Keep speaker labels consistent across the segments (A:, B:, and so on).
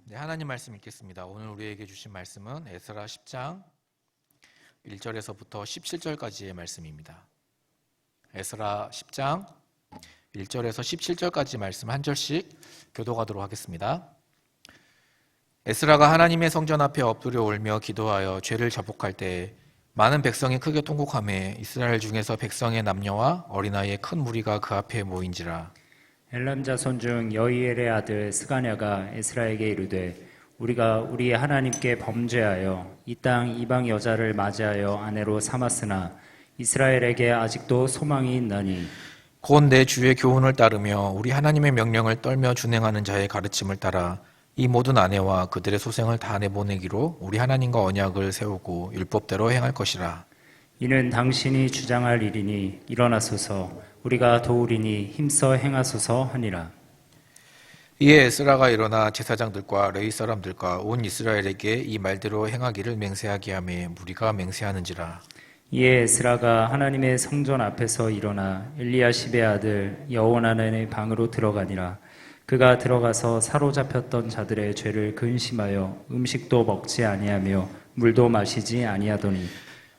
A: 네, 하나님 말씀 읽겠습니다. 오늘 우리에게 주신 말씀은 에스라 10장 1절에서부터 17절까지의 말씀입니다. 에스라 10장 1절에서 17절까지 말씀 한 절씩 교독하도록 하겠습니다. 에스라가 하나님의 성전 앞에 엎드려 울며 기도하여 죄를 자복할 때 많은 백성이 크게 통곡하며 이스라엘 중에서 백성의 남녀와 어린아이의 큰 무리가 그 앞에 모인지라.
B: 엘람 자손 중 여이엘의 아들 스가냐가 에스라에게 이르되 우리가 우리의 하나님께 범죄하여 이 땅 이방 여자를 맞이하여 아내로 삼았으나 이스라엘에게 아직도 소망이 있나니
A: 곧 내 주의 교훈을 따르며 우리 하나님의 명령을 떨며 준행하는 자의 가르침을 따라 이 모든 아내와 그들의 소생을 다 내보내기로 우리 하나님과 언약을 세우고 율법대로 행할 것이라.
B: 이는 당신이 주장할 일이니 일어나소서 우리가 도우리니 힘써 행하소서 하니라.
A: 이에 에스라가 일어나 제사장들과 레위 사람들과 온 이스라엘에게 이 말대로 행하기를 맹세하게 하며 무리가 맹세하는지라.
B: 이에 에스라가 하나님의 성전 앞에서 일어나 엘리야십의 아들 여호나단의 방으로 들어가니라. 그가 들어가서 사로잡혔던 자들의 죄를 근심하여 음식도 먹지 아니하며 물도 마시지 아니하더니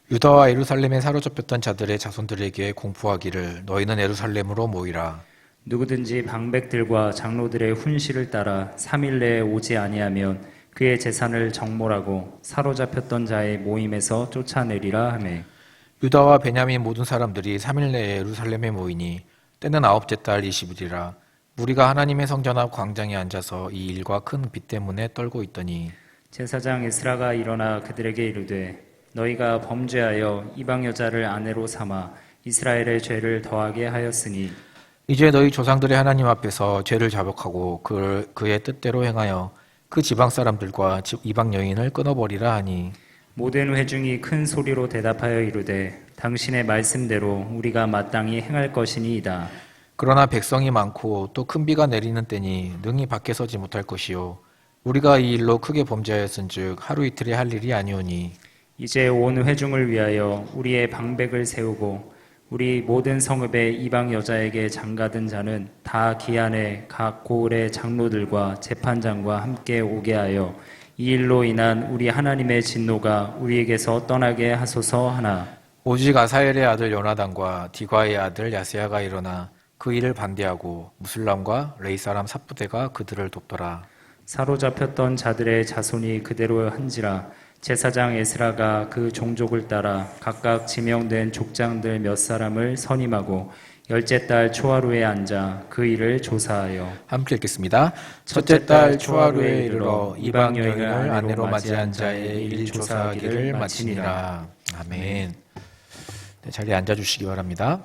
A: 유다와 예루살렘에 사로잡혔던 자들의 자손들에게 공포하기를 너희는 예루살렘으로 모이라.
B: 누구든지 방백들과 장로들의 훈시를 따라 3일 내에 오지 아니하면 그의 재산을 정몰하고 사로잡혔던 자의 모임에서 쫓아내리라 하매
A: 유다와 베냐민 모든 사람들이 3일 내에 예루살렘에 모이니 때는 아홉째 달 20일이라. 무리가 하나님의 성전 앞 광장에 앉아서 이 일과 큰 비 때문에 떨고 있더니
B: 제사장 에스라가 일어나 그들에게 이르되 너희가 범죄하여 이방 여자를 아내로 삼아 이스라엘의 죄를 더하게 하였으니
A: 이제 너희 조상들의 하나님 앞에서 죄를 자복하고 그의 뜻대로 행하여 그 지방 사람들과 이방 여인을 끊어버리라 하니
B: 모든 회중이 큰 소리로 대답하여 이르되 당신의 말씀대로 우리가 마땅히 행할 것이니이다.
A: 그러나 백성이 많고 또 큰 비가 내리는 때니 능히 밖에 서지 못할 것이요 우리가 이 일로 크게 범죄하였은즉 하루 이틀에 할 일이 아니오니
B: 이제 온 회중을 위하여 우리의 방백을 세우고 우리 모든 성읍의 이방 여자에게 장가든 자는 다 기한에 각 고을의 장로들과 재판장과 함께 오게 하여 이 일로 인한 우리 하나님의 진노가 우리에게서 떠나게 하소서 하나
A: 오직 아사엘의 아들 요나단과 디과의 아들 야세야가 일어나 그 일을 반대하고 무슬람과 레이 사람 삽부대가 그들을 돕더라.
B: 사로잡혔던 자들의 자손이 그대로 한지라 제사장 에스라가 그 종족을 따라 각각 지명된 족장들 몇 사람을 선임하고 열째 달 초하루에 앉아 그 일을 조사하여
A: 함께 읽겠습니다. 첫째 달 초하루에 이르러 이방 여인을 아내로 맞이한 자의 일 조사하기를 마치니라. 아멘. 네, 자리에 앉아주시기 바랍니다.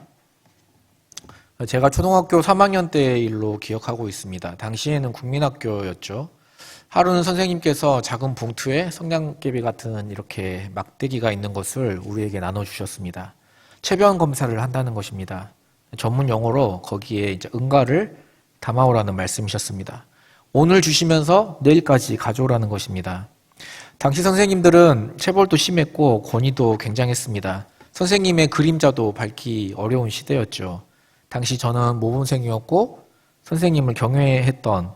A: 제가 초등학교 3학년 때의 일로 기억하고 있습니다. 당시에는 국민학교였죠. 하루는 선생님께서 작은 봉투에 성냥개비 같은 이렇게 막대기가 있는 것을 우리에게 나눠주셨습니다. 체변 검사를 한다는 것입니다. 전문 용어로 거기에 이제 응가를 담아오라는 말씀이셨습니다. 오늘 주시면서 내일까지 가져오라는 것입니다. 당시 선생님들은 체벌도 심했고 권위도 굉장했습니다. 선생님의 그림자도 밝기 어려운 시대였죠. 당시 저는 모범생이었고 선생님을 경외했던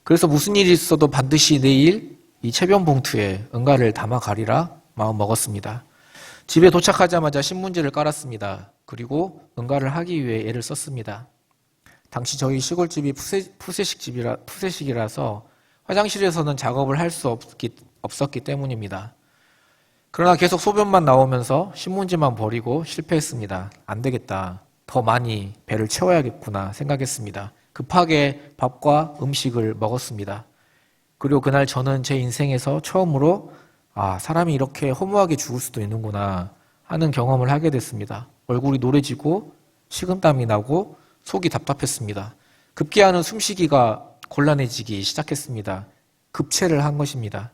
A: 그래서 무슨 일이 있어도 반드시 내일 이 체변 봉투에 응가를 담아 가리라 마음 먹었습니다. 집에 도착하자마자 신문지를 깔았습니다. 그리고 응가를 하기 위해 애를 썼습니다. 당시 저희 시골집이 푸세식이라서 화장실에서는 작업을 할 수 없었기 때문입니다. 그러나 계속 소변만 나오면서 신문지만 버리고 실패했습니다. 안 되겠다. 더 많이 배를 채워야겠구나 생각했습니다. 급하게 밥과 음식을 먹었습니다. 그리고 그날 저는 제 인생에서 처음으로 사람이 이렇게 허무하게 죽을 수도 있는구나 하는 경험을 하게 됐습니다. 얼굴이 노래지고 식은땀이 나고 속이 답답했습니다. 급기야는 숨쉬기가 곤란해지기 시작했습니다. 급체를 한 것입니다.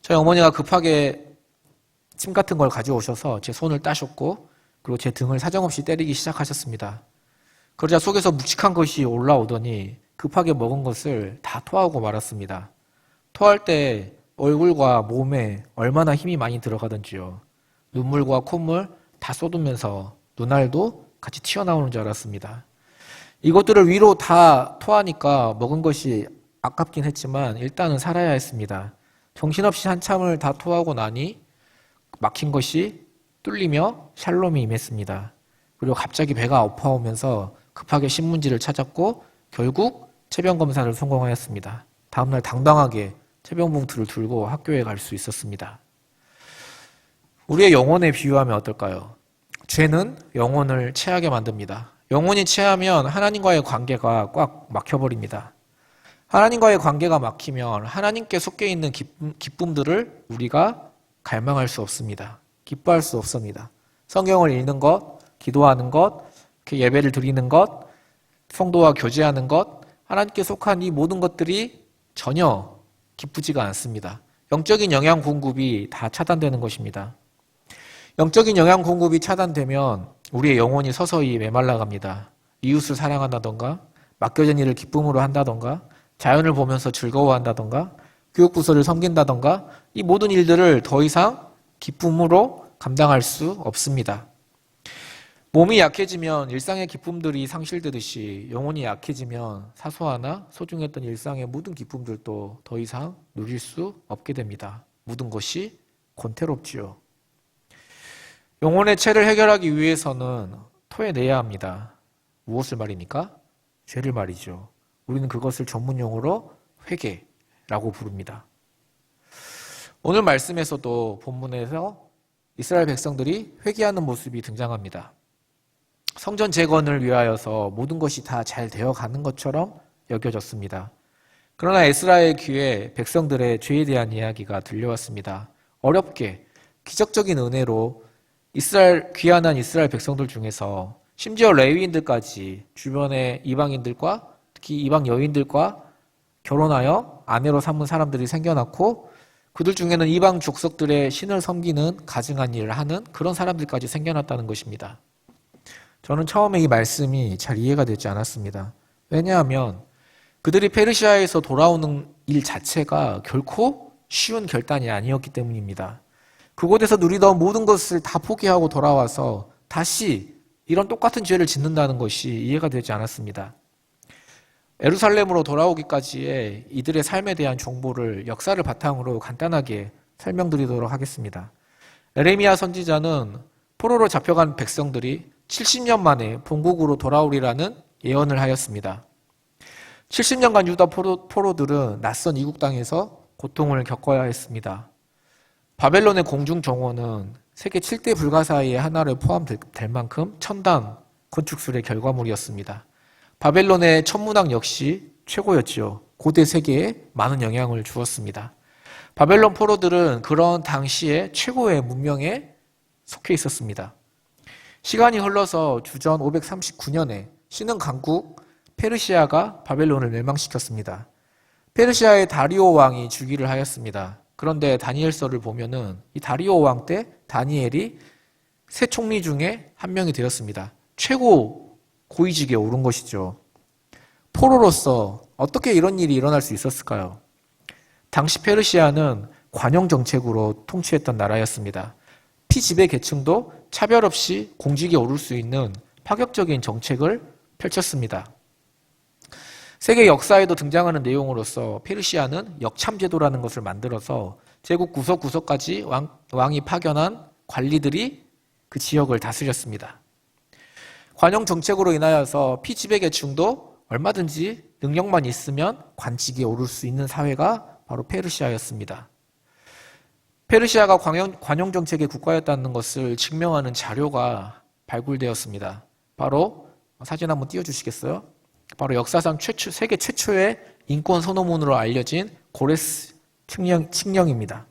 A: 저희 어머니가 급하게 침 같은 걸 가져오셔서 제 손을 따셨고 그리고 제 등을 사정없이 때리기 시작하셨습니다. 그러자 속에서 묵직한 것이 올라오더니 급하게 먹은 것을 다 토하고 말았습니다. 토할 때 얼굴과 몸에 얼마나 힘이 많이 들어가던지요. 눈물과 콧물 다 쏟으면서 눈알도 같이 튀어나오는 줄 알았습니다. 이것들을 위로 다 토하니까 먹은 것이 아깝긴 했지만 일단은 살아야 했습니다. 정신없이 한참을 다 토하고 나니 막힌 것이 뚫리며 샬롬이 임했습니다. 그리고 갑자기 배가 아파오면서 급하게 신문지를 찾았고 결국 체병 검사를 성공하였습니다. 다음날 당당하게 체병 봉투를 들고 학교에 갈 수 있었습니다. 우리의 영혼에 비유하면 어떨까요? 죄는 영혼을 체하게 만듭니다. 영혼이 체하면 하나님과의 관계가 꽉 막혀버립니다. 하나님과의 관계가 막히면 하나님께 속해 있는 기쁨들을 우리가 갈망할 수 없습니다. 기뻐할 수 없습니다. 성경을 읽는 것, 기도하는 것, 예배를 드리는 것, 성도와 교제하는 것, 하나님께 속한 이 모든 것들이 전혀 기쁘지가 않습니다. 영적인 영양 공급이 다 차단되는 것입니다. 영적인 영양 공급이 차단되면 우리의 영혼이 서서히 메말라갑니다. 이웃을 사랑한다던가, 맡겨진 일을 기쁨으로 한다던가, 자연을 보면서 즐거워한다던가, 교육부서를 섬긴다던가, 이 모든 일들을 더 이상 기쁨으로 감당할 수 없습니다. 몸이 약해지면 일상의 기쁨들이 상실되듯이 영혼이 약해지면 사소하나 소중했던 일상의 모든 기쁨들도 더 이상 누릴 수 없게 됩니다. 모든 것이 권태롭지요. 영혼의 체를 해결하기 위해서는 토해내야 합니다. 무엇을 말입니까? 죄를 말이죠. 우리는 그것을 전문용어로 회개라고 부릅니다. 오늘 말씀에서도 본문에서 이스라엘 백성들이 회개하는 모습이 등장합니다. 성전 재건을 위하여서 모든 것이 다 잘 되어가는 것처럼 여겨졌습니다. 그러나 에스라의 귀에 백성들의 죄에 대한 이야기가 들려왔습니다. 어렵게 기적적인 은혜로 귀환한 이스라엘 백성들 중에서 심지어 레위인들까지 주변의 이방인들과 특히 이방 여인들과 결혼하여 아내로 삼은 사람들이 생겨났고 그들 중에는 이방 족속들의 신을 섬기는 가증한 일을 하는 그런 사람들까지 생겨났다는 것입니다. 저는 처음에 이 말씀이 잘 이해가 되지 않았습니다. 왜냐하면 그들이 페르시아에서 돌아오는 일 자체가 결코 쉬운 결단이 아니었기 때문입니다. 그곳에서 누리던 모든 것을 다 포기하고 돌아와서 다시 이런 똑같은 죄를 짓는다는 것이 이해가 되지 않았습니다. 예루살렘으로 돌아오기까지의 이들의 삶에 대한 정보를 역사를 바탕으로 간단하게 설명드리도록 하겠습니다. 에레미야 선지자는 포로로 잡혀간 백성들이 70년 만에 본국으로 돌아오리라는 예언을 하였습니다. 70년간 유다 포로들은 낯선 이국 땅에서 고통을 겪어야 했습니다. 바벨론의 공중 정원은 세계 7대 불가사의의 하나로 포함될 만큼 첨단 건축술의 결과물이었습니다. 바벨론의 천문학 역시 최고였지요. 고대 세계에 많은 영향을 주었습니다. 바벨론 포로들은 그런 당시의 최고의 문명에 속해 있었습니다. 시간이 흘러서 주전 539년에 신흥 강국 페르시아가 바벨론을 멸망시켰습니다. 페르시아의 다리오 왕이 즉위를 하였습니다. 그런데 다니엘서를 보면은 이 다리오 왕 때 다니엘이 세 총리 중에 한 명이 되었습니다. 최고 고위직에 오른 것이죠. 포로로서 어떻게 이런 일이 일어날 수 있었을까요? 당시 페르시아는 관용 정책으로 통치했던 나라였습니다. 피지배 계층도 차별 없이 공직에 오를 수 있는 파격적인 정책을 펼쳤습니다. 세계 역사에도 등장하는 내용으로서 페르시아는 역참제도라는 것을 만들어서 제국 구석구석까지 왕이 파견한 관리들이 그 지역을 다스렸습니다. 관용 정책으로 인하여서 피지배 계층도 얼마든지 능력만 있으면 관직에 오를 수 있는 사회가 바로 페르시아였습니다. 페르시아가 관용 정책의 국가였다는 것을 증명하는 자료가 발굴되었습니다. 바로 사진 한번 띄워주시겠어요? 바로 역사상 세계 최초의 인권 선언문으로 알려진 고레스 칙령입니다.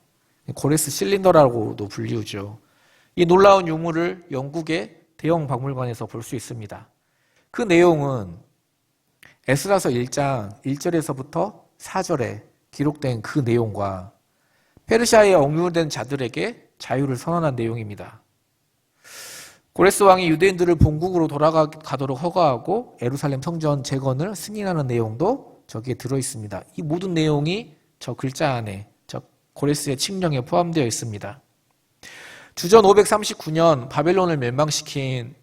A: 고레스 실린더라고도 불리우죠. 이 놀라운 유물을 영국의 대형 박물관에서 볼 수 있습니다. 그 내용은 에스라서 1장 1절에서부터 4절에 기록된 그 내용과 페르시아에 억류된 자들에게 자유를 선언한 내용입니다. 고레스 왕이 유대인들을 본국으로 돌아가도록 허가하고 예루살렘 성전 재건을 승인하는 내용도 저기에 들어있습니다. 이 모든 내용이 저 글자 안에 저 고레스의 칙령에 포함되어 있습니다. 주전 539년 바벨론을 멸망시킨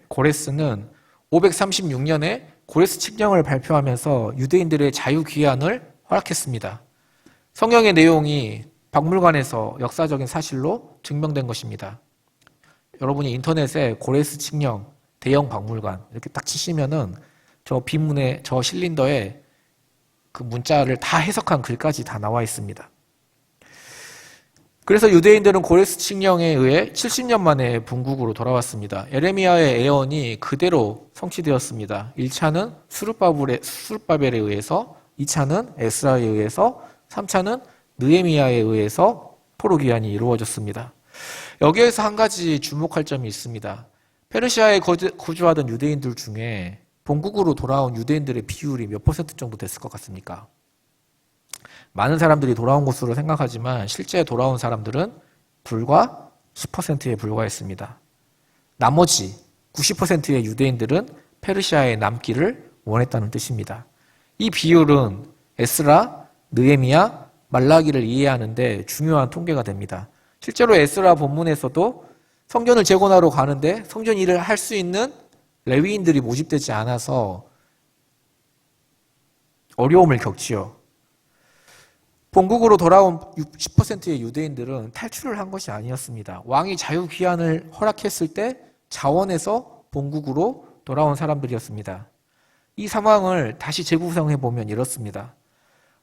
A: 고레스는 536년에 고레스 칙령을 발표하면서 유대인들의 자유귀환을 허락했습니다. 성경의 내용이 박물관에서 역사적인 사실로 증명된 것입니다. 여러분이 인터넷에 고레스 칙령 대형 박물관 이렇게 딱 치시면은 저 비문에 저 실린더에 그 문자를 다 해석한 글까지 다 나와 있습니다. 그래서 유대인들은 고레스 칙령에 의해 70년 만에 본국으로 돌아왔습니다. 에레미야의 예언이 그대로 성취되었습니다. 1차는 수룹바벨에 의해서, 2차는 에스라에 의해서, 3차는 느헤미야에 의해서 포로 귀환이 이루어졌습니다. 여기에서 한 가지 주목할 점이 있습니다. 페르시아에 거주하던 유대인들 중에 본국으로 돌아온 유대인들의 비율이 몇 퍼센트 정도 됐을 것 같습니까? 많은 사람들이 돌아온 것으로 생각하지만 실제 돌아온 사람들은 불과 10%에 불과했습니다. 나머지 90%의 유대인들은 페르시아에 남기를 원했다는 뜻입니다. 이 비율은 에스라, 느헤미야, 말라기를 이해하는데 중요한 통계가 됩니다. 실제로 에스라 본문에서도 성전을 재건하러 가는데 성전 일을 할 수 있는 레위인들이 모집되지 않아서 어려움을 겪지요. 본국으로 돌아온 10%의 유대인들은 탈출을 한 것이 아니었습니다. 왕이 자유귀환을 허락했을 때 자원해서 본국으로 돌아온 사람들이었습니다. 이 상황을 다시 재구성해 보면 이렇습니다.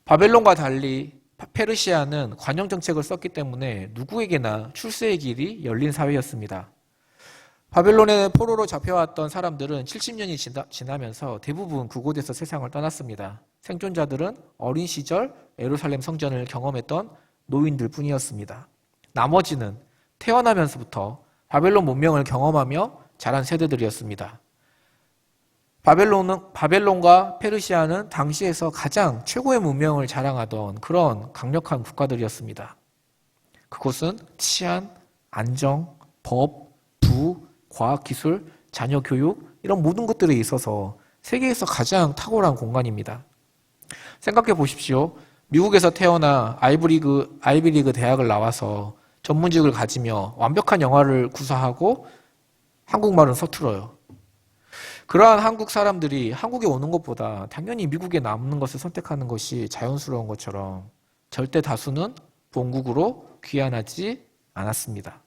A: 바벨론과 달리 페르시아는 관용 정책을 썼기 때문에 누구에게나 출세의 길이 열린 사회였습니다. 바벨론에 포로로 잡혀왔던 사람들은 70년이 지나면서 대부분 그곳에서 세상을 떠났습니다. 생존자들은 어린 시절 예루살렘 성전을 경험했던 노인들 뿐이었습니다. 나머지는 태어나면서부터 바벨론 문명을 경험하며 자란 세대들이었습니다. 바벨론과 페르시아는 당시에서 가장 최고의 문명을 자랑하던 그런 강력한 국가들이었습니다. 그곳은 치안, 안정, 법, 부, 과학기술, 자녀교육 이런 모든 것들에 있어서 세계에서 가장 탁월한 공간입니다. 생각해 보십시오. 미국에서 태어나 아이비리그 대학을 나와서 전문직을 가지며 완벽한 영화를 구사하고 한국말은 서툴어요. 그러한 한국 사람들이 한국에 오는 것보다 당연히 미국에 남는 것을 선택하는 것이 자연스러운 것처럼 절대 다수는 본국으로 귀환하지 않았습니다.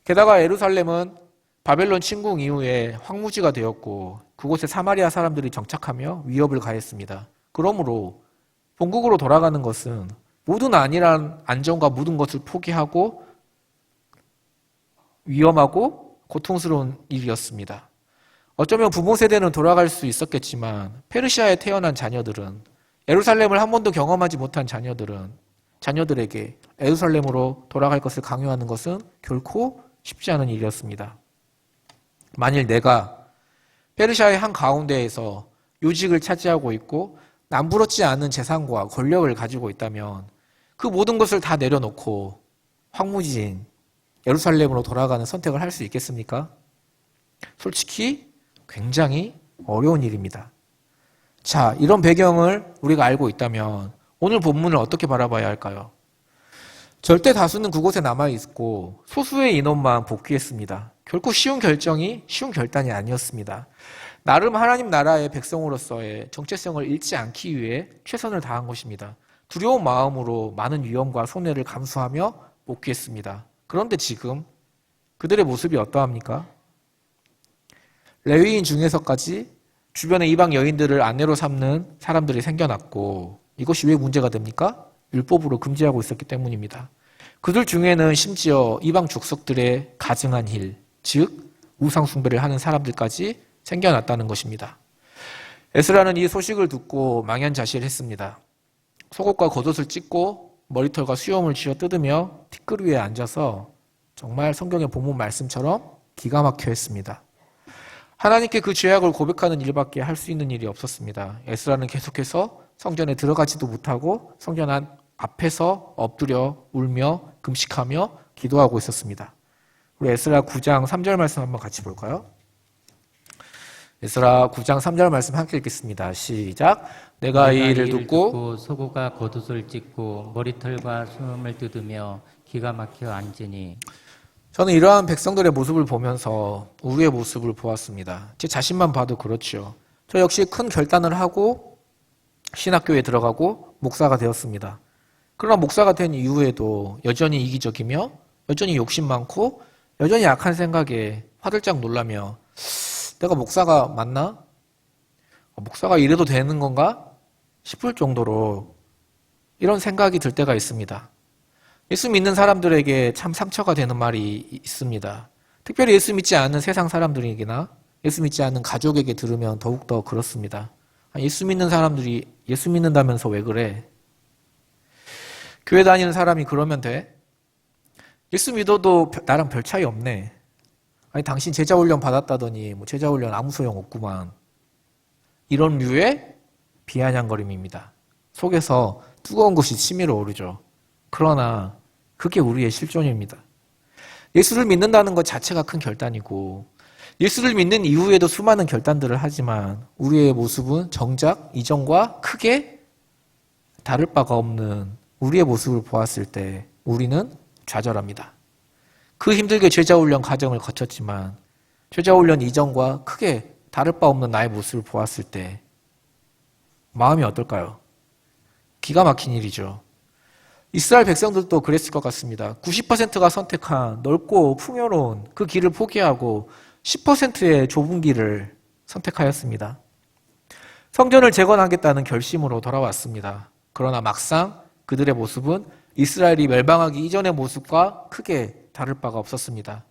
A: 게다가 예루살렘은 바벨론 침공 이후에 황무지가 되었고 그곳에 사마리아 사람들이 정착하며 위협을 가했습니다. 그러므로 본국으로 돌아가는 것은 모든 안일한 안정과 모든 것을 포기하고 위험하고 고통스러운 일이었습니다. 어쩌면 부모 세대는 돌아갈 수 있었겠지만 페르시아에 태어난 자녀들은 예루살렘을 한 번도 경험하지 못한 자녀들에게 예루살렘으로 돌아갈 것을 강요하는 것은 결코 쉽지 않은 일이었습니다. 만일 내가 페르시아의 한 가운데에서 요직을 차지하고 있고 남부럽지 않은 재산과 권력을 가지고 있다면 그 모든 것을 다 내려놓고 황무지인 예루살렘으로 돌아가는 선택을 할 수 있겠습니까? 솔직히 굉장히 어려운 일입니다. 자, 이런 배경을 우리가 알고 있다면 오늘 본문을 어떻게 바라봐야 할까요? 절대 다수는 그곳에 남아있고 소수의 인원만 복귀했습니다. 결코 쉬운 결단이 아니었습니다. 나름 하나님 나라의 백성으로서의 정체성을 잃지 않기 위해 최선을 다한 것입니다. 두려운 마음으로 많은 위험과 손해를 감수하며 복귀했습니다. 그런데 지금 그들의 모습이 어떠합니까? 레위인 중에서까지 주변의 이방 여인들을 아내로 삼는 사람들이 생겨났고 이것이 왜 문제가 됩니까? 율법으로 금지하고 있었기 때문입니다. 그들 중에는 심지어 이방 족속들의 가증한 일, 즉 우상 숭배를 하는 사람들까지 생겨났다는 것입니다. 에스라는 이 소식을 듣고 망연자실했습니다. 속옷과 겉옷을 찢고 머리털과 수염을 쥐어 뜯으며 티끌 위에 앉아서 정말 성경의 본문 말씀처럼 기가 막혀 했습니다. 하나님께 그 죄악을 고백하는 일밖에 할 수 있는 일이 없었습니다. 에스라는 계속해서 성전에 들어가지도 못하고 성전 앞에서 엎드려 울며 금식하며 기도하고 있었습니다. 우리 에스라 9장 3절 말씀 한번 같이 볼까요? 에스라 9장 3절 말씀 함께 읽겠습니다. 시작. 내가 이 일을 듣고
C: 속옷과 겉옷을 찢고 머리털과 수염을 뜯으며 기가 막혀 앉으니
A: 저는 이러한 백성들의 모습을 보면서 우리의 모습을 보았습니다. 제 자신만 봐도 그렇죠. 저 역시 큰 결단을 하고 신학교에 들어가고 목사가 되었습니다. 그러나 목사가 된 이후에도 여전히 이기적이며 여전히 욕심 많고 여전히 약한 생각에 화들짝 놀라며 내가 목사가 맞나? 목사가 이래도 되는 건가? 싶을 정도로 이런 생각이 들 때가 있습니다. 예수 믿는 사람들에게 참 상처가 되는 말이 있습니다. 특별히 예수 믿지 않는 세상 사람들에게나 예수 믿지 않는 가족에게 들으면 더욱더 그렇습니다. 예수 믿는 사람들이 예수 믿는다면서 왜 그래? 교회 다니는 사람이 그러면 돼? 예수 믿어도 나랑 별 차이 없네. 아니 당신 제자훈련 받았다더니 뭐 제자훈련 아무 소용 없구만. 이런 류의 비아냥거림입니다. 속에서 뜨거운 것이 치밀어 오르죠. 그러나 그게 우리의 실존입니다. 예수를 믿는다는 것 자체가 큰 결단이고 예수를 믿는 이후에도 수많은 결단들을 하지만 우리의 모습은 정작 이전과 크게 다를 바가 없는 우리의 모습을 보았을 때 우리는 좌절합니다. 그 힘들게 제자훈련 과정을 거쳤지만 제자훈련 이전과 크게 다를 바 없는 나의 모습을 보았을 때 마음이 어떨까요? 기가 막힌 일이죠. 이스라엘 백성들도 그랬을 것 같습니다. 90%가 선택한 넓고 풍요로운 그 길을 포기하고 10%의 좁은 길을 선택하였습니다. 성전을 재건하겠다는 결심으로 돌아왔습니다. 그러나 막상 그들의 모습은 이스라엘이 멸망하기 이전의 모습과 크게 다를 바가 없었습니다.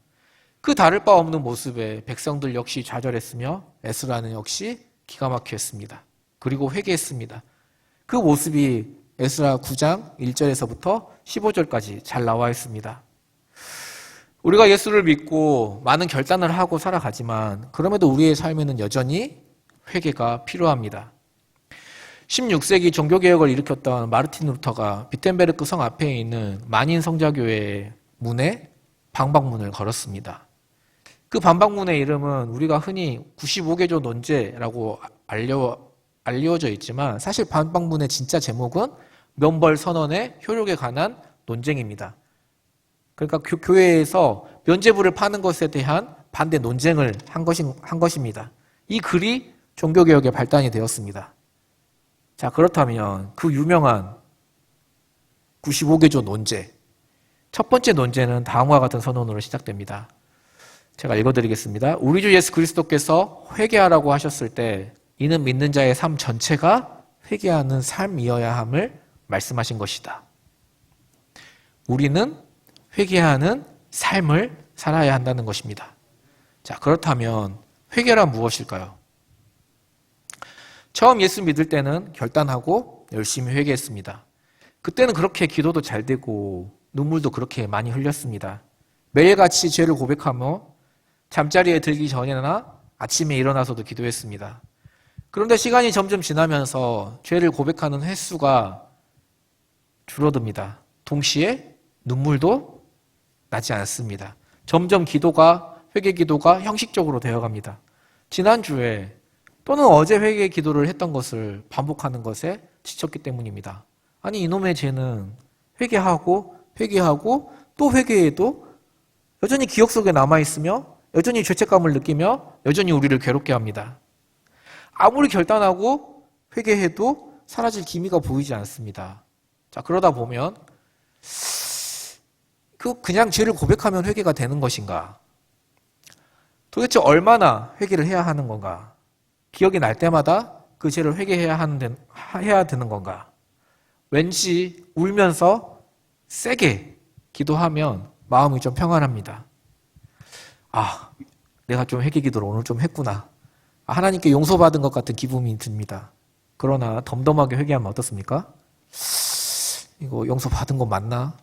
A: 그 다를 바 없는 모습에 백성들 역시 좌절했으며 에스라는 역시 기가 막혔습니다. 그리고 회개했습니다. 그 모습이 에스라 9장 1절에서부터 15절까지 잘 나와 있습니다. 우리가 예수를 믿고 많은 결단을 하고 살아가지만 그럼에도 우리의 삶에는 여전히 회개가 필요합니다. 16세기 종교개혁을 일으켰던 마르틴 루터가 비텐베르크 성 앞에 있는 만인 성자교회의 문에 방방문을 걸었습니다. 그 방방문의 이름은 우리가 흔히 95개조 논제라고 알려져 있지만 사실 방방문의 진짜 제목은 면벌 선언의 효력에 관한 논쟁입니다. 그러니까 교회에서 면죄부를 파는 것에 대한 반대 논쟁을 한 것입니다. 이 글이 종교개혁의 발단이 되었습니다. 자, 그렇다면 그 유명한 95개조 논제, 첫 번째 논제는 다음과 같은 선언으로 시작됩니다. 제가 읽어드리겠습니다. 우리 주 예수 그리스도께서 회개하라고 하셨을 때 이는 믿는 자의 삶 전체가 회개하는 삶이어야 함을 말씀하신 것이다. 우리는 회개하는 삶을 살아야 한다는 것입니다. 자, 그렇다면 회개란 무엇일까요? 처음 예수 믿을 때는 결단하고 열심히 회개했습니다. 그때는 그렇게 기도도 잘 되고 눈물도 그렇게 많이 흘렸습니다. 매일같이 죄를 고백하며 잠자리에 들기 전이나 아침에 일어나서도 기도했습니다. 그런데 시간이 점점 지나면서 죄를 고백하는 횟수가 줄어듭니다. 동시에 눈물도 나지 않습니다. 점점 회개 기도가 형식적으로 되어갑니다. 지난주에 또는 어제 회개 기도를 했던 것을 반복하는 것에 지쳤기 때문입니다. 아니 이놈의 죄는 회개하고 또 회개해도 여전히 기억 속에 남아있으며 여전히 죄책감을 느끼며 여전히 우리를 괴롭게 합니다. 아무리 결단하고 회개해도 사라질 기미가 보이지 않습니다. 자, 그러다 보면 그냥 죄를 고백하면 회개가 되는 것인가? 도대체 얼마나 회개를 해야 하는 건가? 기억이 날 때마다 그 죄를 회개해야 되는 건가? 왠지 울면서 세게 기도하면 마음이 좀 평안합니다. 아, 내가 좀 회개 기도를 오늘 좀 했구나. 하나님께 용서받은 것 같은 기분이 듭니다. 그러나 덤덤하게 회개하면 어떻습니까? 이거 용서받은 거 맞나?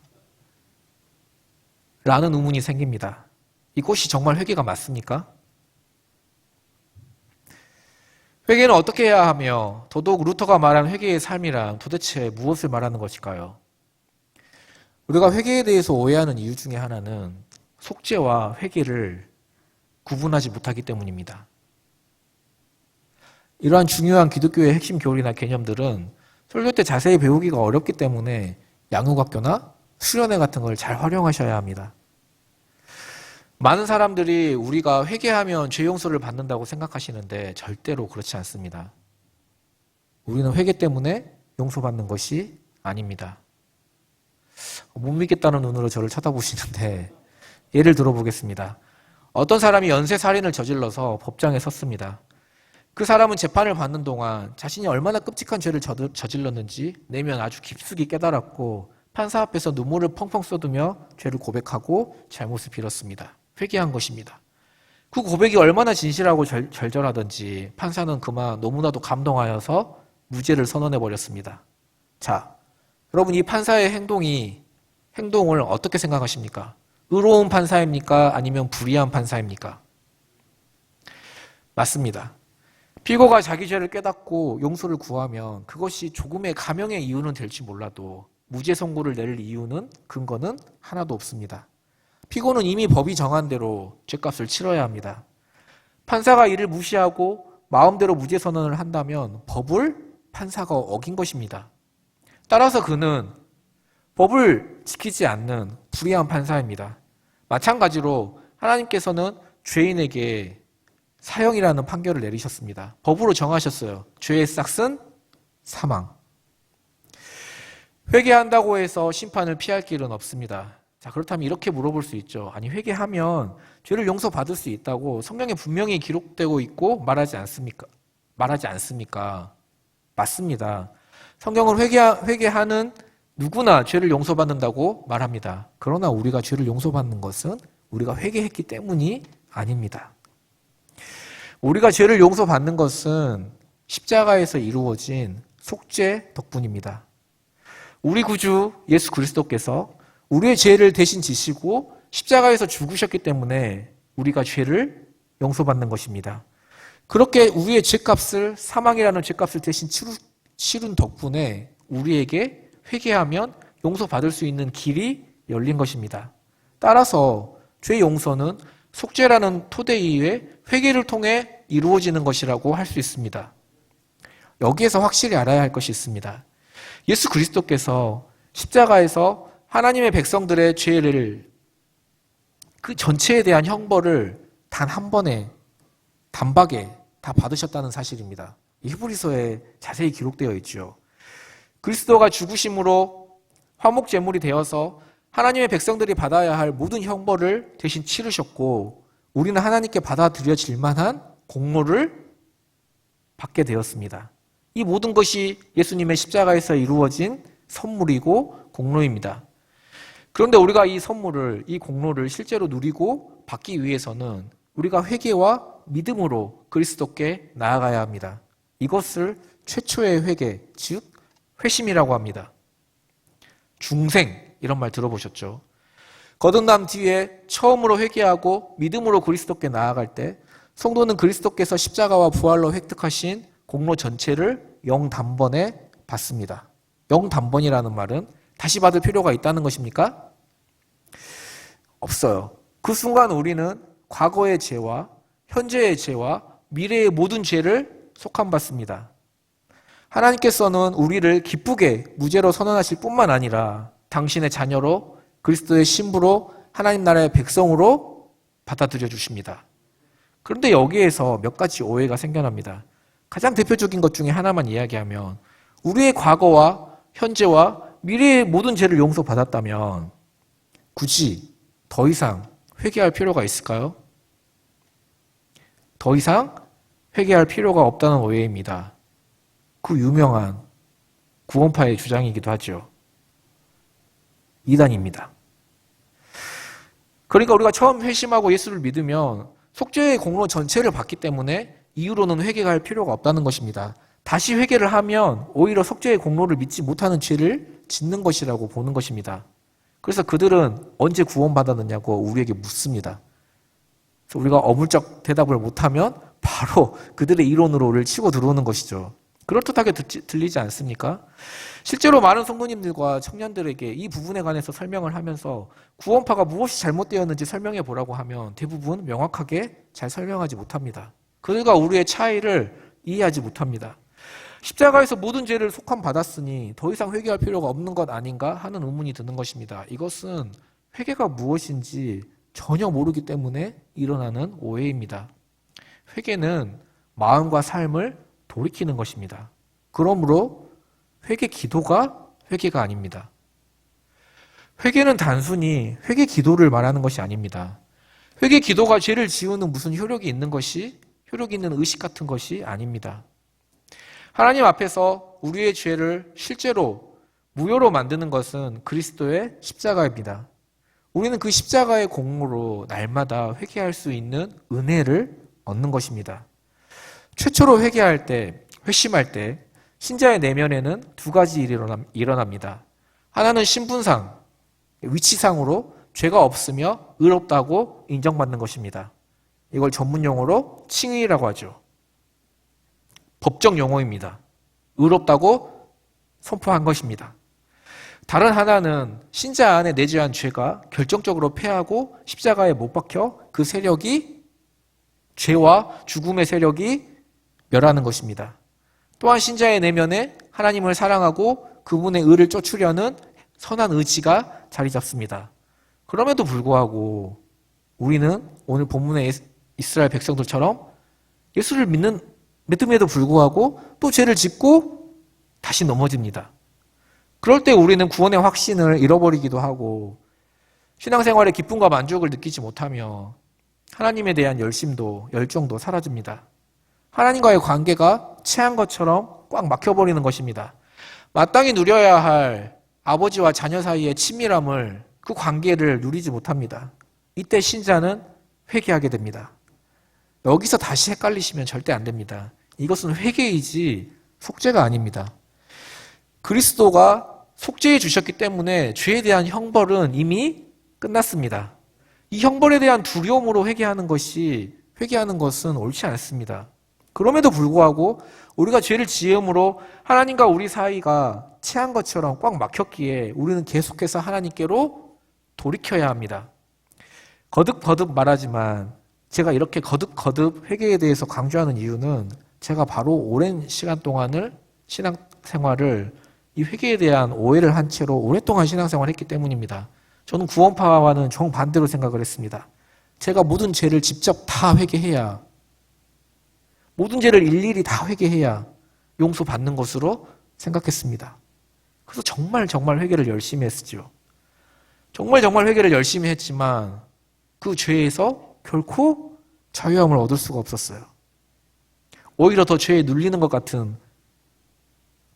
A: 라는 의문이 생깁니다. 이것이 정말 회개가 맞습니까? 회개는 어떻게 해야 하며 더더욱 루터가 말한 회개의 삶이란 도대체 무엇을 말하는 것일까요? 우리가 회개에 대해서 오해하는 이유 중에 하나는 속죄와 회개를 구분하지 못하기 때문입니다. 이러한 중요한 기독교의 핵심 교리나 개념들은 설교 때 자세히 배우기가 어렵기 때문에 양육학교나 수련회 같은 걸 잘 활용하셔야 합니다. 많은 사람들이 우리가 회개하면 죄 용서를 받는다고 생각하시는데 절대로 그렇지 않습니다. 우리는 회개 때문에 용서받는 것이 아닙니다. 못 믿겠다는 눈으로 저를 쳐다보시는데 예를 들어보겠습니다. 어떤 사람이 연쇄살인을 저질러서 법정에 섰습니다. 그 사람은 재판을 받는 동안 자신이 얼마나 끔찍한 죄를 저질렀는지 내면 아주 깊숙이 깨달았고 판사 앞에서 눈물을 펑펑 쏟으며 죄를 고백하고 잘못을 빌었습니다. 회개한 것입니다. 그 고백이 얼마나 진실하고 절절하던지 판사는 그만 너무나도 감동하여서 무죄를 선언해버렸습니다. 자, 여러분 이 판사의 행동을 어떻게 생각하십니까? 의로운 판사입니까? 아니면 불의한 판사입니까? 맞습니다. 피고가 자기 죄를 깨닫고 용서를 구하면 그것이 조금의 감형의 이유는 될지 몰라도 무죄 선고를 내릴 이유는 근거는 하나도 없습니다. 피고는 이미 법이 정한 대로 죄값을 치러야 합니다. 판사가 이를 무시하고 마음대로 무죄 선언을 한다면 법을 판사가 어긴 것입니다. 따라서 그는 법을 지키지 않는 불의한 판사입니다. 마찬가지로 하나님께서는 죄인에게 사형이라는 판결을 내리셨습니다. 법으로 정하셨어요. 죄의 싹은 사망. 회개한다고 해서 심판을 피할 길은 없습니다. 자, 그렇다면 이렇게 물어볼 수 있죠. 아니, 회개하면 죄를 용서받을 수 있다고 성경에 분명히 기록되고 있고 말하지 않습니까? 맞습니다. 성경은 회개하는 누구나 죄를 용서받는다고 말합니다. 그러나 우리가 죄를 용서받는 것은 우리가 회개했기 때문이 아닙니다. 우리가 죄를 용서받는 것은 십자가에서 이루어진 속죄 덕분입니다. 우리 구주 예수 그리스도께서 우리의 죄를 대신 지시고 십자가에서 죽으셨기 때문에 우리가 죄를 용서받는 것입니다. 그렇게 우리의 죄값을 사망이라는 죄값을 대신 치른 덕분에 우리에게 회개하면 용서받을 수 있는 길이 열린 것입니다. 따라서 죄 용서는 속죄라는 토대 위에 회개를 통해 이루어지는 것이라고 할 수 있습니다. 여기에서 확실히 알아야 할 것이 있습니다. 예수 그리스도께서 십자가에서 하나님의 백성들의 죄를 그 전체에 대한 형벌을 단 한 번에 단박에 다 받으셨다는 사실입니다. 히브리서에 자세히 기록되어 있죠. 그리스도가 죽으심으로 화목제물이 되어서 하나님의 백성들이 받아야 할 모든 형벌을 대신 치르셨고 우리는 하나님께 받아들여질 만한 공로를 받게 되었습니다. 이 모든 것이 예수님의 십자가에서 이루어진 선물이고 공로입니다. 그런데 우리가 이 선물을, 이 공로를 실제로 누리고 받기 위해서는 우리가 회개와 믿음으로 그리스도께 나아가야 합니다. 이것을 최초의 회개, 즉 회심이라고 합니다. 중생, 이런 말 들어보셨죠? 거듭남 뒤에 처음으로 회개하고 믿음으로 그리스도께 나아갈 때 성도는 그리스도께서 십자가와 부활로 획득하신 공로 전체를 영단번에 받습니다. 영단번이라는 말은 다시 받을 필요가 있다는 것입니까? 없어요. 그 순간 우리는 과거의 죄와 현재의 죄와 미래의 모든 죄를 속함받습니다. 하나님께서는 우리를 기쁘게 무죄로 선언하실 뿐만 아니라 당신의 자녀로 그리스도의 신부로 하나님 나라의 백성으로 받아들여 주십니다. 그런데 여기에서 몇 가지 오해가 생겨납니다. 가장 대표적인 것 중에 하나만 이야기하면 우리의 과거와 현재와 미래의 모든 죄를 용서받았다면 굳이 더 이상 회개할 필요가 있을까요? 더 이상 회개할 필요가 없다는 오해입니다. 그 유명한 구원파의 주장이기도 하죠. 이단입니다. 그러니까 우리가 처음 회심하고 예수를 믿으면 속죄의 공로 전체를 받기 때문에 이후로는 회개할 필요가 없다는 것입니다. 다시 회개를 하면 오히려 속죄의 공로를 믿지 못하는 죄를 짓는 것이라고 보는 것입니다. 그래서 그들은 언제 구원받았느냐고 우리에게 묻습니다. 그래서 우리가 어물쩍 대답을 못하면 바로 그들의 이론으로 우리를 치고 들어오는 것이죠. 그럴듯하게 들리지 않습니까? 실제로 많은 성도님들과 청년들에게 이 부분에 관해서 설명을 하면서 구원파가 무엇이 잘못되었는지 설명해 보라고 하면 대부분 명확하게 잘 설명하지 못합니다. 그들과 우리의 차이를 이해하지 못합니다. 십자가에서 모든 죄를 속함 받았으니 더 이상 회개할 필요가 없는 것 아닌가 하는 의문이 드는 것입니다. 이것은 회개가 무엇인지 전혀 모르기 때문에 일어나는 오해입니다. 회개는 마음과 삶을 돌이키는 것입니다. 그러므로 회개 기도가 회개가 아닙니다. 회개는 단순히 회개 기도를 말하는 것이 아닙니다. 회개 기도가 죄를 지우는 무슨 효력이 있는 것이, 효력이 있는 의식 같은 것이 아닙니다. 하나님 앞에서 우리의 죄를 실제로 무효로 만드는 것은 그리스도의 십자가입니다. 우리는 그 십자가의 공로로 날마다 회개할 수 있는 은혜를 얻는 것입니다. 최초로 회개할 때, 회심할 때 신자의 내면에는 두 가지 일이 일어납니다. 하나는 신분상, 위치상으로 죄가 없으며 의롭다고 인정받는 것입니다. 이걸 전문 용어로 칭의라고 하죠. 법적 용어입니다. 의롭다고 선포한 것입니다. 다른 하나는 신자 안에 내재한 죄가 결정적으로 패하고 십자가에 못 박혀 그 세력이, 죄와 죽음의 세력이 멸하는 것입니다. 또한 신자의 내면에 하나님을 사랑하고 그분의 의를 쫓으려는 선한 의지가 자리 잡습니다. 그럼에도 불구하고 우리는 오늘 본문의 이스라엘 백성들처럼 예수를 믿음에도 불구하고 또 죄를 짓고 다시 넘어집니다. 그럴 때 우리는 구원의 확신을 잃어버리기도 하고 신앙생활의 기쁨과 만족을 느끼지 못하며 하나님에 대한 열심도 열정도 사라집니다. 하나님과의 관계가 체한 것처럼 꽉 막혀버리는 것입니다. 마땅히 누려야 할 아버지와 자녀 사이의 친밀함을, 그 관계를 누리지 못합니다. 이때 신자는 회개하게 됩니다. 여기서 다시 헷갈리시면 절대 안 됩니다. 이것은 회개이지 속죄가 아닙니다. 그리스도가 속죄해 주셨기 때문에 죄에 대한 형벌은 이미 끝났습니다. 이 형벌에 대한 두려움으로 회개하는 것은 옳지 않습니다. 그럼에도 불구하고 우리가 죄를 지음으로 하나님과 우리 사이가 체한 것처럼 꽉 막혔기에 우리는 계속해서 하나님께로 돌이켜야 합니다. 거듭거듭 말하지만 제가 이렇게 거듭거듭 회개에 대해서 강조하는 이유는 제가 바로 오랜 시간 동안을 신앙생활을 이 회개에 대한 오해를 한 채로 오랫동안 신앙생활을 했기 때문입니다. 저는 구원파와는 정반대로 생각을 했습니다. 제가 모든 죄를 직접 다 회개해야, 모든 죄를 일일이 다 회개해야 용서받는 것으로 생각했습니다. 그래서 정말 회개를 열심히 했죠. 정말 회개를 열심히 했지만 그 죄에서 결코 자유함을 얻을 수가 없었어요. 오히려 더 죄에 눌리는 것 같은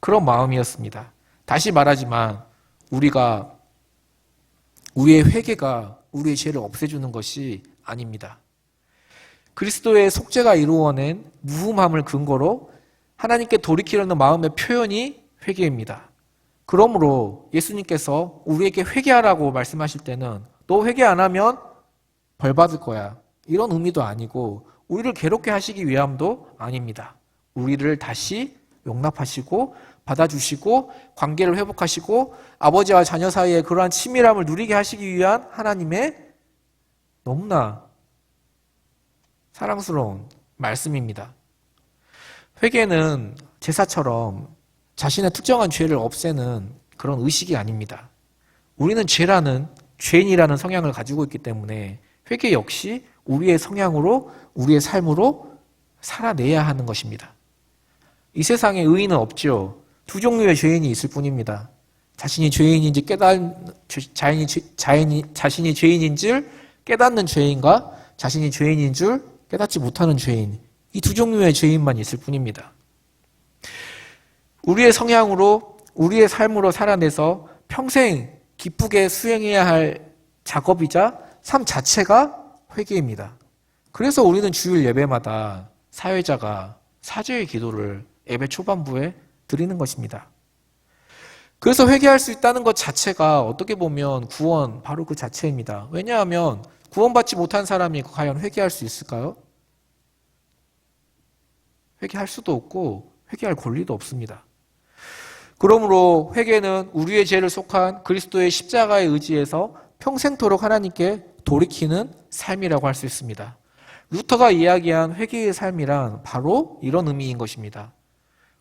A: 그런 마음이었습니다. 다시 말하지만 우리의 회개가 우리의 죄를 없애주는 것이 아닙니다. 그리스도의 속죄가 이루어낸 무흠함을 근거로 하나님께 돌이키려는 마음의 표현이 회개입니다. 그러므로 예수님께서 우리에게 회개하라고 말씀하실 때는 너 회개 안 하면 벌 받을 거야, 이런 의미도 아니고 우리를 괴롭게 하시기 위함도 아닙니다. 우리를 다시 용납하시고 받아주시고 관계를 회복하시고 아버지와 자녀 사이에 그러한 친밀함을 누리게 하시기 위한 하나님의 너무나 사랑스러운 말씀입니다. 회개는 제사처럼 자신의 특정한 죄를 없애는 그런 의식이 아닙니다. 우리는 죄인이라는 성향을 가지고 있기 때문에 회개 역시 우리의 성향으로, 우리의 삶으로 살아내야 하는 것입니다. 이 세상에 의인은 없죠. 두 종류의 죄인이 있을 뿐입니다. 자신이 죄인인 줄 깨닫는 죄인과 자신이 죄인인 줄 깨닫지 못하는 죄인, 이 두 종류의 죄인만 있을 뿐입니다. 우리의 성향으로, 우리의 삶으로 살아내서 평생 기쁘게 수행해야 할 작업이자 삶 자체가 회개입니다. 그래서 우리는 주일 예배마다 사회자가 사죄의 기도를 예배 초반부에 드리는 것입니다. 그래서 회개할 수 있다는 것 자체가 어떻게 보면 구원 바로 그 자체입니다. 왜냐하면 구원받지 못한 사람이 과연 회개할 수 있을까요? 회개할 수도 없고 회개할 권리도 없습니다. 그러므로 회개는 우리의 죄를 속한 그리스도의 십자가의 의지에서 평생토록 하나님께 돌이키는 삶이라고 할 수 있습니다. 루터가 이야기한 회개의 삶이란 바로 이런 의미인 것입니다.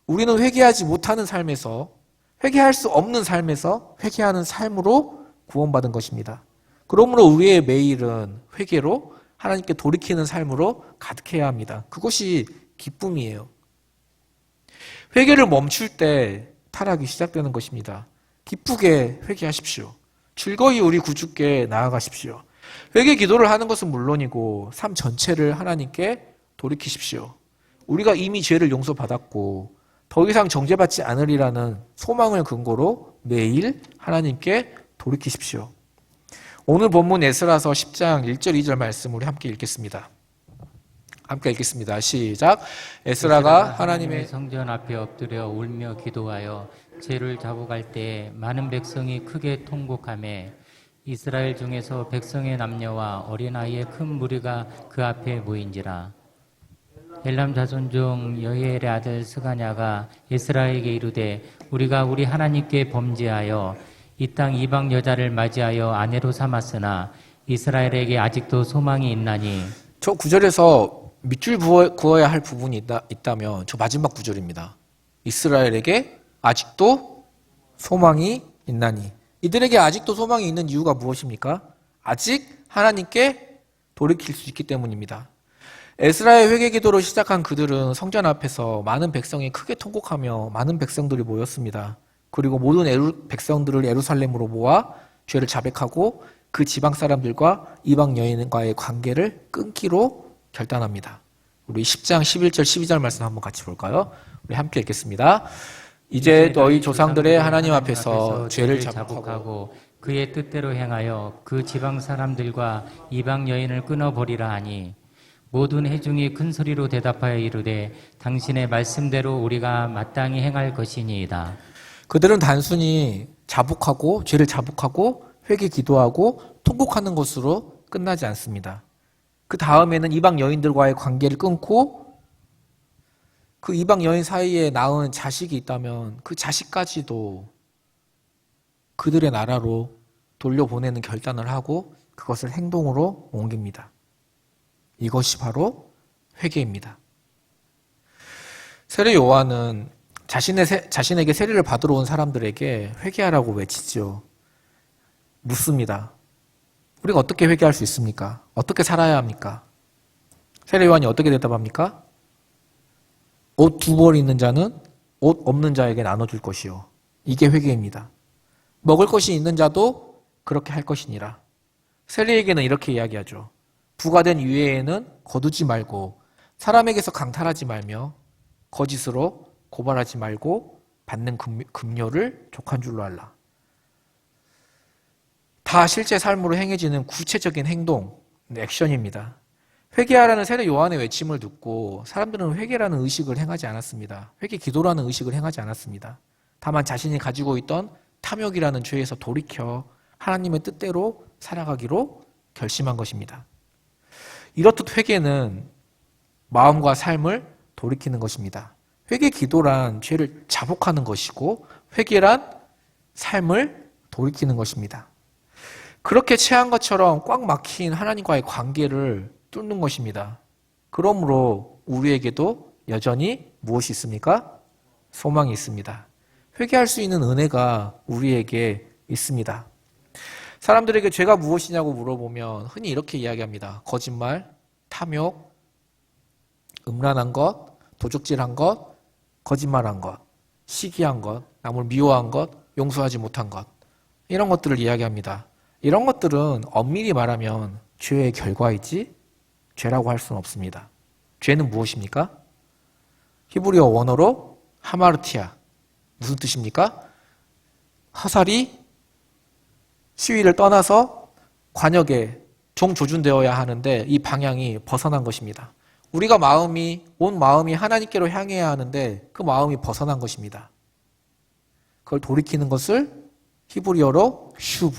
A: 우리는 회개하지 못하는 삶에서, 회개할 수 없는 삶에서 회개하는 삶으로 구원받은 것입니다. 그러므로 우리의 매일은 회개로 하나님께 돌이키는 삶으로 가득해야 합니다. 그것이 기쁨이에요. 회개를 멈출 때 타락이 시작되는 것입니다. 기쁘게 회개하십시오. 즐거이 우리 구주께 나아가십시오. 회개 기도를 하는 것은 물론이고 삶 전체를 하나님께 돌이키십시오. 우리가 이미 죄를 용서받았고 더 이상 정죄받지 않으리라는 소망을 근거로 매일 하나님께 돌이키십시오. 오늘 본문 에스라서 10장 1절 2절 말씀 우리 함께 읽겠습니다. 함께 읽겠습니다. 시작. 에스라가 하나님의
C: 성전 앞에 엎드려 울며 기도하여 죄를 자복할 때 많은 백성이 크게 통곡하며 이스라엘 중에서 백성의 남녀와 어린아이의 큰 무리가 그 앞에 모인지라. 엘람 자손 중 여히엘의 아들 스가냐가 에스라에게 이르되 우리가 우리 하나님께 범죄하여 이 땅 이방 여자를 맞이하여 아내로 삼았으나 이스라엘에게 아직도 소망이 있나니.
A: 저 구절에서 밑줄 그어야 할 부분이 있다면 저 마지막 구절입니다. 이스라엘에게 아직도 소망이 있나니. 이들에게 아직도 소망이 있는 이유가 무엇입니까? 아직 하나님께 돌이킬 수 있기 때문입니다. 에스라의 회개 기도로 시작한 그들은 성전 앞에서 많은 백성이 크게 통곡하며 많은 백성들이 모였습니다. 그리고 모든 백성들을 예루살렘으로 모아 죄를 자백하고 그 지방 사람들과 이방 여인과의 관계를 끊기로 결단합니다. 우리 10장 11절 12절 말씀 한번 같이 볼까요? 우리 함께 읽겠습니다. 이제 너희 조상들의 하나님 앞에서 죄를 자복하고
C: 그의 뜻대로 행하여 그 지방 사람들과 이방 여인을 끊어버리라 하니 모든 회중이 큰 소리로 대답하여 이르되 당신의 말씀대로 우리가 마땅히 행할 것이니이다.
A: 그들은 단순히 자복하고 죄를 자복하고 회개 기도하고 통곡하는 것으로 끝나지 않습니다. 그 다음에는 이방 여인들과의 관계를 끊고 그 이방 여인 사이에 낳은 자식이 있다면 그 자식까지도 그들의 나라로 돌려보내는 결단을 하고 그것을 행동으로 옮깁니다. 이것이 바로 회개입니다. 세례 요한은 자신에게 세례를 받으러 온 사람들에게 회개하라고 외치죠. 묻습니다. 우리가 어떻게 회개할 수 있습니까? 어떻게 살아야 합니까? 세례 요한이 어떻게 대답합니까? 옷 2벌 있는 자는 옷 없는 자에게 나눠줄 것이요. 이게 회개입니다. 먹을 것이 있는 자도 그렇게 할 것이니라. 세례에게는 이렇게 이야기하죠. 부가 된 유예에는 거두지 말고 사람에게서 강탈하지 말며 거짓으로 고발하지 말고 받는 급료를 족한 줄로 알라. 다 실제 삶으로 행해지는 구체적인 행동, 액션입니다. 회개하라는 세례 요한의 외침을 듣고 사람들은 회개라는 의식을 행하지 않았습니다. 회개 기도라는 의식을 행하지 않았습니다. 다만 자신이 가지고 있던 탐욕이라는 죄에서 돌이켜 하나님의 뜻대로 살아가기로 결심한 것입니다. 이렇듯 회개는 마음과 삶을 돌이키는 것입니다. 회개 기도란 죄를 자복하는 것이고 회개란 삶을 돌이키는 것입니다. 그렇게 체한 것처럼 꽉 막힌 하나님과의 관계를 뚫는 것입니다. 그러므로 우리에게도 여전히 무엇이 있습니까? 소망이 있습니다. 회개할 수 있는 은혜가 우리에게 있습니다. 사람들에게 죄가 무엇이냐고 물어보면 흔히 이렇게 이야기합니다. 거짓말, 탐욕, 음란한 것, 도적질한 것, 거짓말한 것, 시기한 것, 남을 미워한 것, 용서하지 못한 것, 이런 것들을 이야기합니다. 이런 것들은 엄밀히 말하면 죄의 결과이지 죄라고 할 수는 없습니다. 죄는 무엇입니까? 히브리어 원어로 하마르티아. 무슨 뜻입니까? 화살이 시위를 떠나서 관역에 종조준되어야 하는데 이 방향이 벗어난 것입니다. 우리가 온 마음이 하나님께로 향해야 하는데 그 마음이 벗어난 것입니다. 그걸 돌이키는 것을 히브리어로 슈브,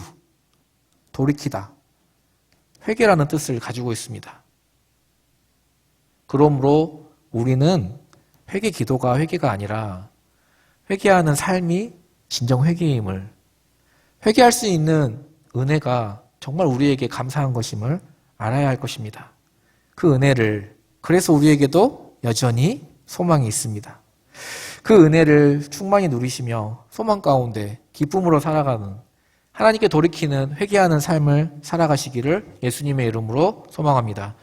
A: 돌이키다, 회개라는 뜻을 가지고 있습니다. 그러므로 우리는 회개 기도가 회개가 아니라 회개하는 삶이 진정 회개임을, 회개할 수 있는 은혜가 정말 우리에게 감사한 것임을 알아야 할 것입니다. 그 은혜를, 그래서 우리에게도 여전히 소망이 있습니다. 그 은혜를 충만히 누리시며 소망 가운데 기쁨으로 살아가는 하나님께 돌이키는 회개하는 삶을 살아가시기를 예수님의 이름으로 소망합니다.